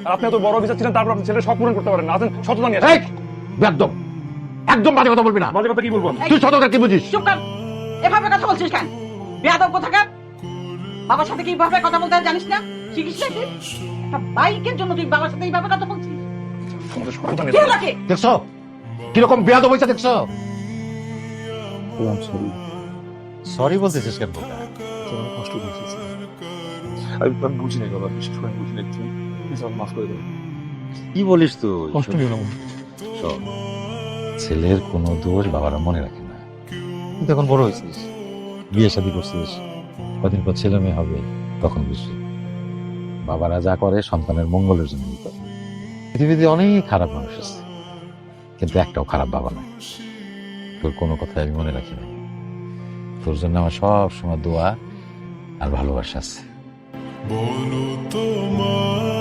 আর আপনি এত বড় অফিসার ছিলেন, তারপর আপনি ছেলের শখ পূরণ করতে পারেন না। আছেন সততা নিয়ে এই বেয়াদব, একদম বাজে কথা বলবি না। বাজে কথা কি বলবো আমি? তুই সততা কি বুঝিস? চুপ কর, এভাবে কথা বলছিস কেন? বেয়াদব কোথাকার! বাবার সাথে কিভাবে কথা বলতে হয় জানিস না? শিখিস না তুই? একটা বাইকের জন্য তুই বাবার সাথে এইভাবে কথা বলছিস? আমাদের সততা কে নিয়ে লাগে? দেখছো কিরকম বেয়াদব হয়েছে? দেখছো? সরি বলতেছিস কেন বোকা? কষ্ট দিয়েছি। আমি বুঝিনি বাবা, বিশেষ করে বুঝিনি। তুমি প্লিজ আমাকে মাফ করে দেবেন। কি বলিস তুই? কষ্ট নিও না। শোন, ছেলের কোনো দোষ বাবারা মনে রাখে না। তুই তখন বড় হয়েছিস, বিয়ে শাদী করছিস, কদিন পর ছেলে মেয়ে হবে, তখন বুঝবি বাবারা যা করে সন্তানের মঙ্গলের জন্য করে। পৃথিবীতে অনেক খারাপ মানুষ আছে, কিন্তু একটাও খারাপ বাবা নয়। তোর কোনো কথা আমি মনে রাখি না। তোর জন্য আমার সব সময় দোয়া আর ভালোবাসা আছে। বলো তোমার